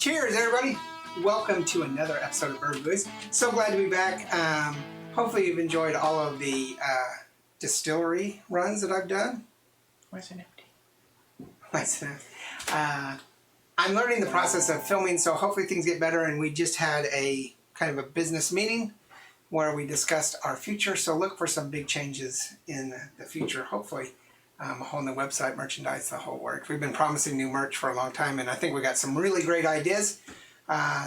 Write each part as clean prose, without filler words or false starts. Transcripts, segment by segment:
Cheers, everybody. Welcome to another episode of Bourbonandbooze. So glad to be back. Hopefully you've enjoyed all of the distillery runs that I've done. Why is it empty? Why is it empty? I'm learning the process of filming, so hopefully things get better. And we just had a kind of a business meeting where we discussed our future. So look for some big changes in the future, hopefully. A whole new website, merchandise, the whole works. We've been promising new merch for a long time, and I think we got some really great ideas.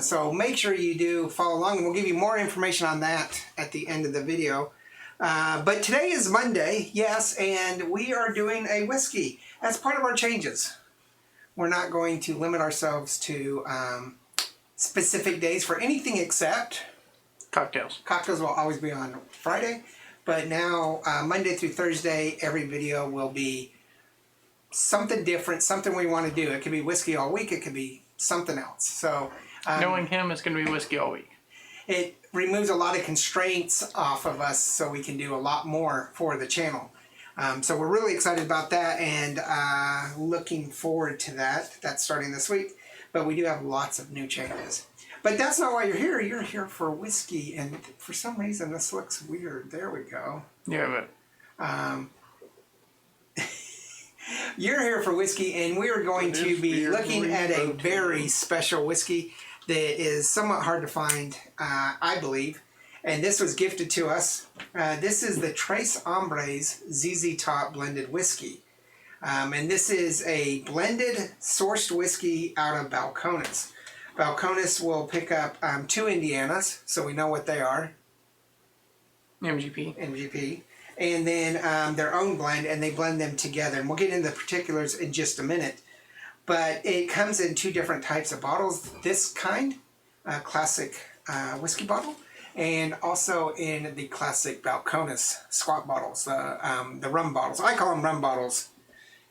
So make sure you do follow along, and we'll give you more information on that at the end of the video. But today is Monday, yes, and we are doing a whiskey as part of our changes. We're not going to limit ourselves to specific days for anything except Cocktails. Cocktails will always be on Friday. But now, Monday through Thursday, every video will be something different, something we want to do. It could be whiskey all week. It could be something else. So, Knowing him, it's going to be whiskey all week. It removes a lot of constraints off of us so we can do a lot more for the channel. So we're really excited about that and looking forward to that. That's starting this week. But we do have lots of new changes. But that's not why you're here. You're here for whiskey, and for some reason this looks weird. There we go. Yeah, but you're here for whiskey, and we are going to be looking at a very special whiskey that is somewhat hard to find, I believe. And this was gifted to us. This is the Tres Hombres ZZ Top Blended Whiskey. And this is a blended sourced whiskey out of Balcones. Balcones will pick up 2 Indianas, so we know what they are. MGP. And then their own blend, and they blend them together. And we'll get into the particulars in just a minute. But it comes in 2 different types of bottles. This kind, classic whiskey bottle, and also in the classic Balcones squat bottles, the rum bottles. I call them rum bottles.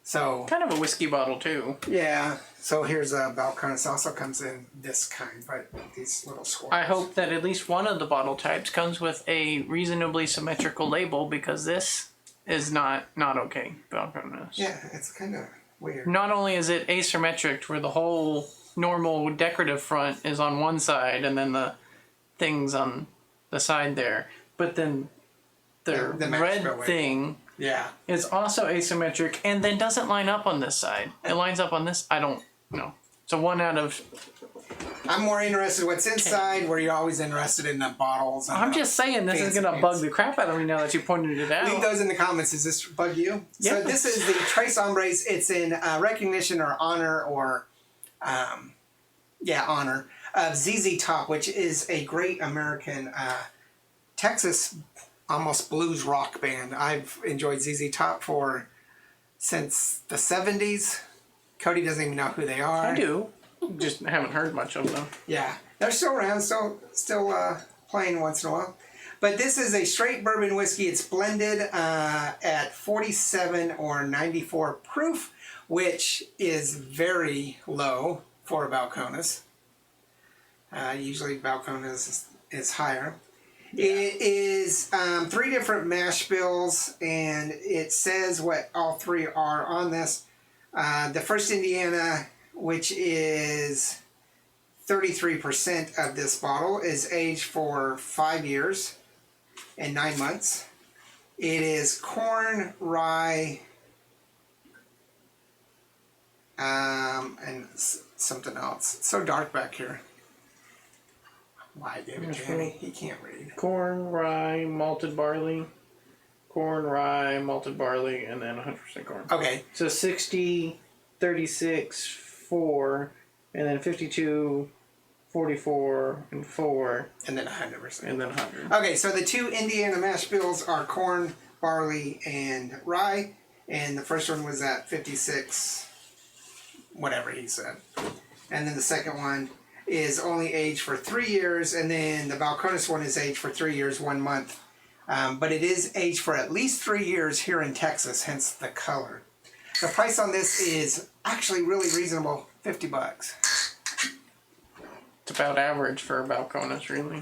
So kind of a whiskey bottle too. Yeah. So here's a Balcones. Also comes in this kind, but these little squats. I hope that at least one of the bottle types comes with a reasonably symmetrical label, because this is not okay. Balcones. Yeah, it's kind of weird. Not only is it asymmetric, where the whole normal decorative front is on one side and then the things on the side there, but then the red thing. Yeah. It's also asymmetric and then doesn't line up on this side. It lines up on this. I don't know. So 1 out of... I'm more interested in what's inside, where you're always interested in the bottles. And I'm just saying this is going to bug the crap out of me now that you pointed it out. Leave those in the comments. Does this bug you? Yes. So this is the Tres Hombres. It's in recognition or honor or, honor of ZZ Top, which is a great American Texas almost blues rock band. I've enjoyed ZZ Top since the 70s. Cody doesn't even know who they are. I do. Just haven't heard much of them. Yeah. They're still around, still playing once in a while. But this is a straight bourbon whiskey. It's blended at 47 or 94 proof, which is very low for Balcones. Usually Balcones is higher. Yeah. It is 3 different mash bills, and it says what all 3 are on this. The first Indiana, which is 33% of this bottle, is aged for 5 years and 9 months. It is corn, rye, and something else. It's so dark back here. Why, David Janney? He can't read. Corn, rye, malted barley. Corn, rye, malted barley, and then 100% corn. Okay. So 60, 36, 4, and then 52, 44, and 4. And then 100%. And then 100. Okay, so the 2 Indiana mash bills are corn, barley, and rye. And the first one was at 56, whatever he said. And then the second one is only aged for 3 years, and then the Balcones one is aged for 3 years, 1 month. But it is aged for at least 3 years here in Texas, hence the color. The price on this is actually really reasonable, $50. It's about average for Balcones, really.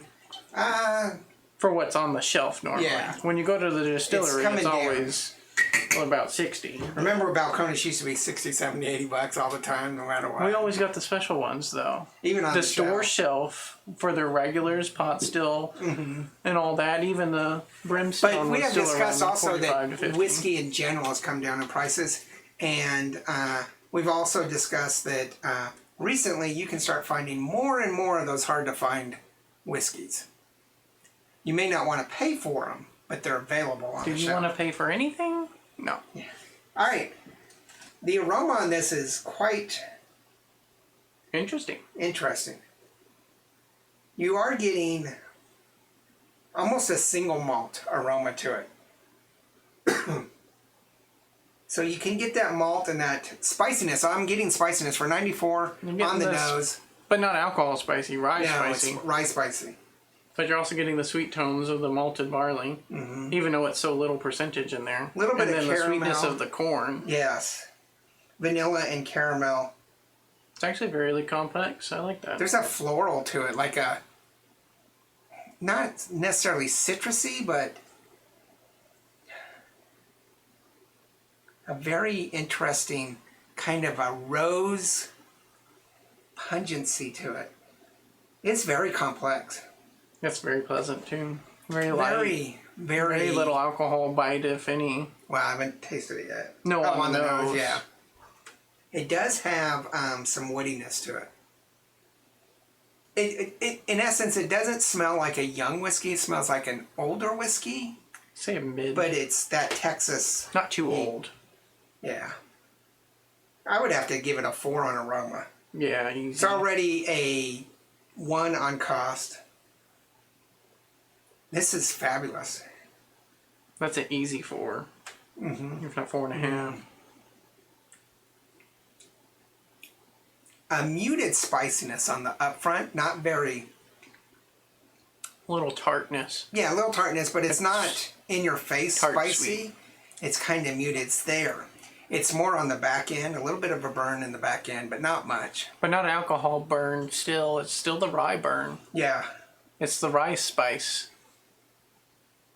For for what's on the shelf normally. Yeah. When you go to the distillery, it's always Well, about 60. Remember, Balcones used to be 60, 70, 80 bucks all the time, no matter what. We always got the special ones, though. Even on the store shelf for their regulars, pot still, and all that. Even the brimstone. But we have discussed also that 50. whiskey in general has come down in prices, and we've also discussed that recently you can start finding more and more of those hard to find whiskeys. You may not want to pay for them, but they're available on the shelf. Do you want to pay for anything? No. Yeah. All right. The aroma on this is quite interesting. You are getting almost a single malt aroma to it. So you can get that malt and that spiciness. I'm getting spiciness for 94 on the nose. But not alcohol spicy, rye spicy. It's rye spicy. But you're also getting the sweet tones of the malted barley, even though it's so little percentage in there. A little bit of caramel. And then the sweetness of the corn. Yes. Vanilla and caramel. It's actually very complex. I like that. There's a floral to it, like a, not necessarily citrusy, but a very interesting kind of a rose pungency to it. It's very complex. It's very pleasant too. Very light. Very little alcohol bite, if any. Well, I haven't tasted it yet. No, on the nose, yeah. It does have some woodiness to it. It. In essence, it doesn't smell like a young whiskey. It smells like an older whiskey. Say a mid. But it's that Texas. Not too old. Yeah. I would have to give it a 4 on aroma. Yeah, easy. It's already a 1 on cost. This is fabulous. That's an easy 4. If not 4.5. A muted spiciness on the upfront, not very. A little tartness. Yeah, a little tartness, but it's not in your face spicy. Sweet. It's kind of muted. It's there. It's more on the back end, a little bit of a burn in the back end, but not much. But not alcohol burn still. It's still the rye burn. Yeah. It's the rye spice.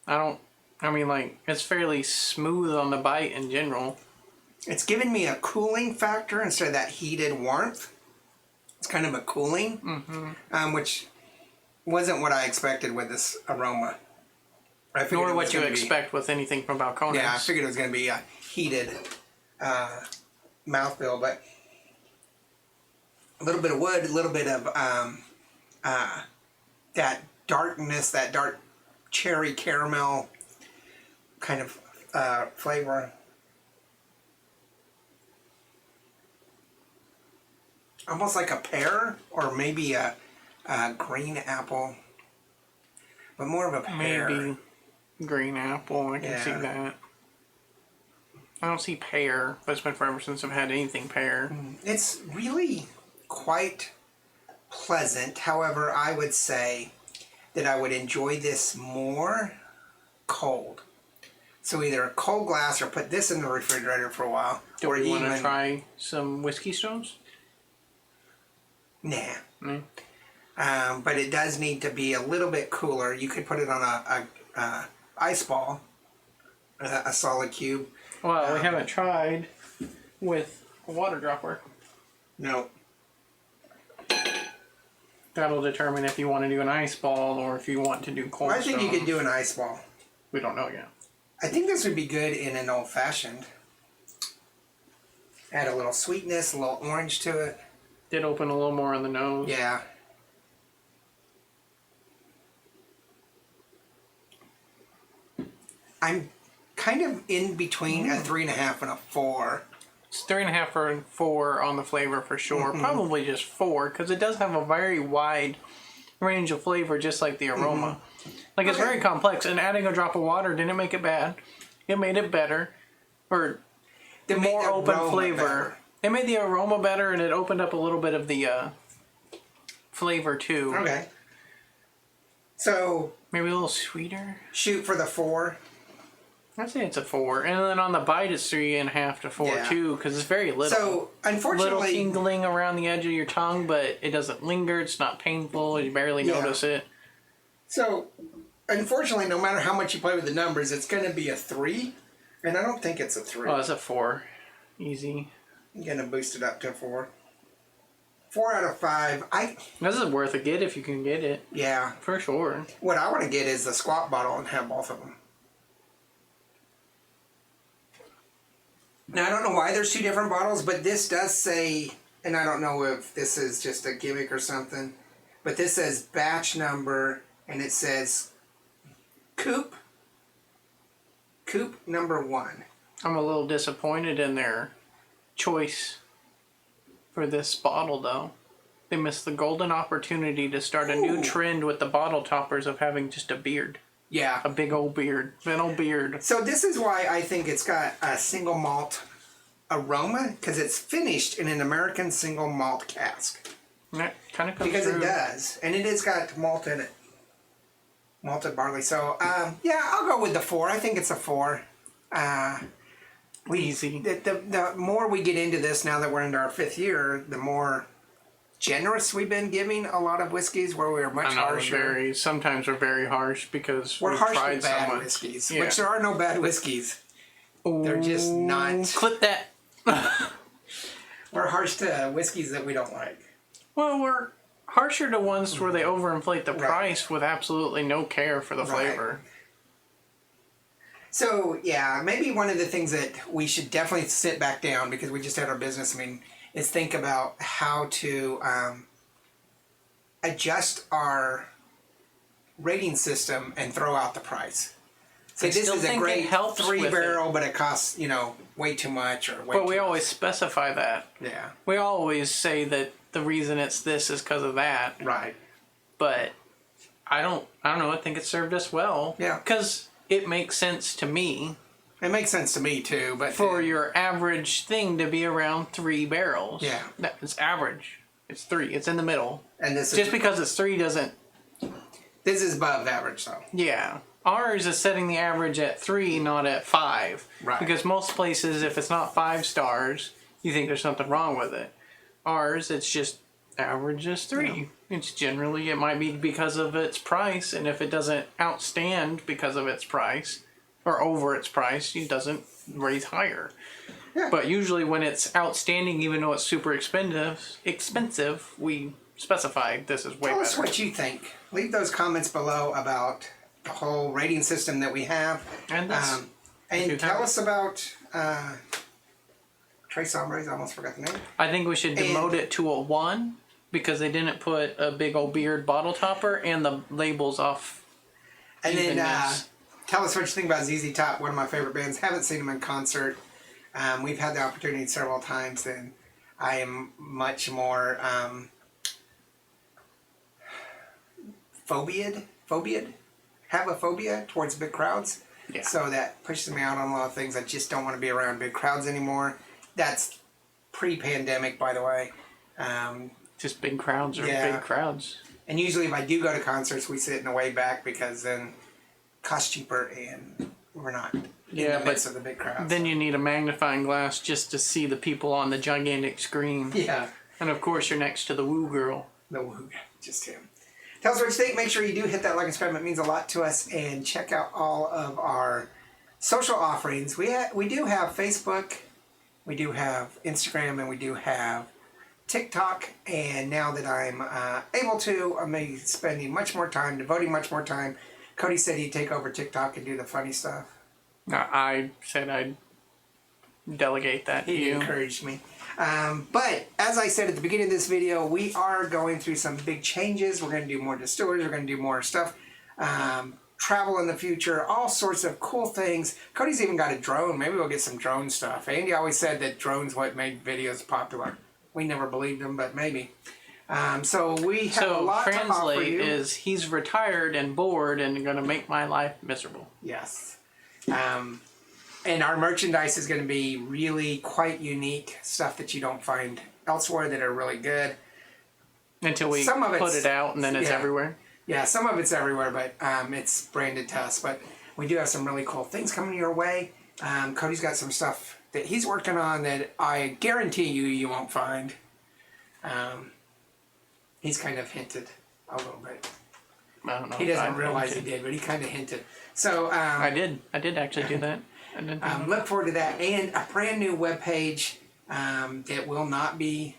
It's fairly smooth on the bite in general. It's giving me a cooling factor instead of that heated warmth. It's kind of a cooling, which wasn't what I expected with this aroma. Nor what you expect with anything from Balcones. Yeah, I figured it was going to be a heated mouthfeel, but a little bit of wood, a little bit of that darkness, that dark cherry caramel kind of flavor. Almost like a pear or maybe a green apple, but more of a pear. Maybe green apple, I can see that. I don't see pear, but it's been forever since I've had anything pear. It's really quite pleasant. However, I would say that I would enjoy this more cold. So either a cold glass or put this in the refrigerator for a while. Do you want to try some whiskey stones? Nah. But it does need to be a little bit cooler. You could put it on a ice ball, a solid cube. Well, we haven't tried with a water dropper. No. That'll determine if you want to do an ice ball or if you want to do cold I think you stones. could do an ice ball. We don't know yet. I think this would be good in an old-fashioned. Add a little sweetness, a little orange to it. Did open a little more on the nose. Yeah. I'm kind of in between a 3.5 and a 4. It's 3.5 or 4 on the flavor for sure. Probably just 4 because it does have a very wide range of flavor, just like the aroma. Like it's very complex, and adding a drop of water didn't make it bad. It made it better, or the more open flavor. Better. It made the aroma better, and it opened up a little bit of the flavor too. Okay. So maybe a little sweeter. Shoot for the 4. I'd say it's a 4, and then on the bite it's 3.5 to 4 too, because it's very little. So unfortunately, little tingling around the edge of your tongue, but it doesn't linger. It's not painful. You barely notice it. So unfortunately, no matter how much you play with the numbers, it's going to be a 3 And I don't think it's a 3. Oh, it's a 4. Easy. I'm going to boost it up to a 4. 4 out of 5. This is worth a get if you can get it. Yeah. For sure. What I want to get is the squat bottle and have both of them. Now, I don't know why there's 2 different bottles, but this does say, and I don't know if this is just a gimmick or something, but this says batch number, and it says Coupe number 1. I'm a little disappointed in their choice for this bottle, though. They missed the golden opportunity to start a new trend with the bottle toppers of having just a beard. Yeah. A big old beard. Big old beard. So this is why I think it's got a single malt aroma, because it's finished in an American single malt cask. That kind of comes Because through. it does. And it has got malt in it. Malted barley. So, yeah, I'll go with the 4. I think it's a 4. Easy. The more we get into this, now that we're into our 5th year, the more generous we've been giving a lot of whiskeys where we're much harsher. Sometimes we're very harsh because we're we've harsh tried with bad so much. whiskeys, Yeah. which there are no bad whiskeys. They're just not. Clip that. We're harsh to whiskeys that we don't like. Well, we're harsher to ones where they overinflate the price with absolutely no care for the flavor. So, yeah, maybe one of the things that we should definitely sit back down, because we just had our business meeting, is think about how to adjust our rating system and throw out the price. So this is a great 3-barrel, but it costs, way too much or way But we always specify that. Yeah. We always say that the reason it's this is because of that. Right. But I don't know. I think it served us well. Yeah. Because it makes sense to me. It makes sense to me too, but for your average thing to be around 3 barrels. Yeah. It's average. It's 3. It's in the middle. And this just because it's 3 doesn't. This is above average, though. Yeah. Ours is setting the average at 3, not at 5. Right. Because most places, if it's not 5 stars, you think there's something wrong with it. Ours, it's just average is 3. Yeah. It's generally, it might be because of its price, and if it doesn't outstand because of its price, or over its price, it doesn't raise higher. Yeah. But usually when it's outstanding, even though it's super expensive, we specify this is way better. Tell us what you think. Leave those comments below about the whole rating system that we have. And tell us about Tres Hombres. I almost forgot the name. I think we should demote it to a 1 because they didn't put a big old beard bottle topper and the labels off. And then tell us what you think about ZZ Top, one of my favorite bands. Haven't seen them in concert. We've had the opportunity several times, and I am much more phobiaed, have a phobia towards big crowds. Yeah. So that pushes me out on a lot of things. I just don't want to be around big crowds anymore. That's pre-pandemic, by the way. Just big crowds are big crowds. And usually if I do go to concerts, we sit in the way back because then it costs cheaper and we're not in the midst of the big crowds. Then you need a magnifying glass just to see the people on the gigantic screen. Yeah. And of course you're next to the woo girl. The woo, just him. Tell us what you think. Make sure you do hit that like and subscribe. It means a lot to us. And check out all of our social offerings. We do have Facebook, we do have Instagram, and we do have TikTok. And now that I'm able to, I'm maybe spending much more time, devoting much more time. Cody said he'd take over TikTok and do the funny stuff. I said I'd delegate that to you. He encouraged me. But as I said at the beginning of this video, we are going through some big changes. We're going to do more distilleries. We're going to do more stuff. Travel in the future. All sorts of cool things. Cody's even got a drone. Maybe we'll get some drone stuff. Andy always said that drones what made videos popular. We never believed him, but maybe. So we have a lot to offer you. Translate is he's retired and bored and going to make my life miserable. Yes. And our merchandise is going to be really quite unique, stuff that you don't find elsewhere that are really good. Until we put it out and then it's everywhere? Yeah, some of it's everywhere, but it's branded to us. But we do have some really cool things coming your way. Cody's got some stuff that he's working on that I guarantee you won't find. He's kind of hinted a little bit. I don't know. He doesn't realize he did, but he kind of hinted. So I did actually do that. look forward to that, and a brand new webpage that will not be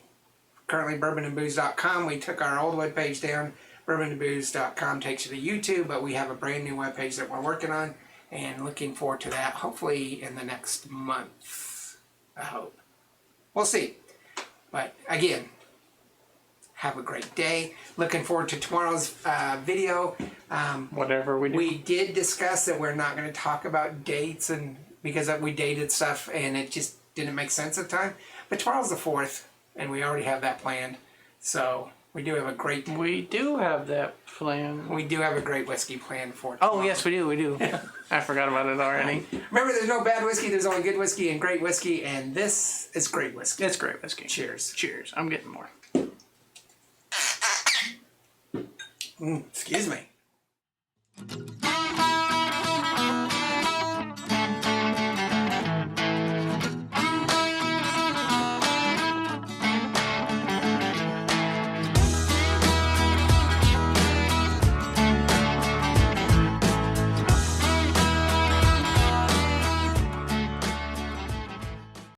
currently bourbonandbooze.com. We took our old webpage down. Bourbonandbooze.com takes you to YouTube, but we have a brand new webpage that we're working on, and looking forward to that, hopefully in the next month, I hope. We'll see. But again, have a great day. Looking forward to tomorrow's video. Whatever we do. We did discuss that we're not going to talk about dates, and because we dated stuff and it just didn't make sense at the time. But tomorrow's the 4th, and we already have that planned. So we do have a great... We do have that plan. We do have a great whiskey planned for tomorrow. Oh, yes, we do. I forgot about it already. Remember, there's no bad whiskey. There's only good whiskey and great whiskey, and this is great whiskey. It's great whiskey. Cheers. Cheers. I'm getting more. Excuse me.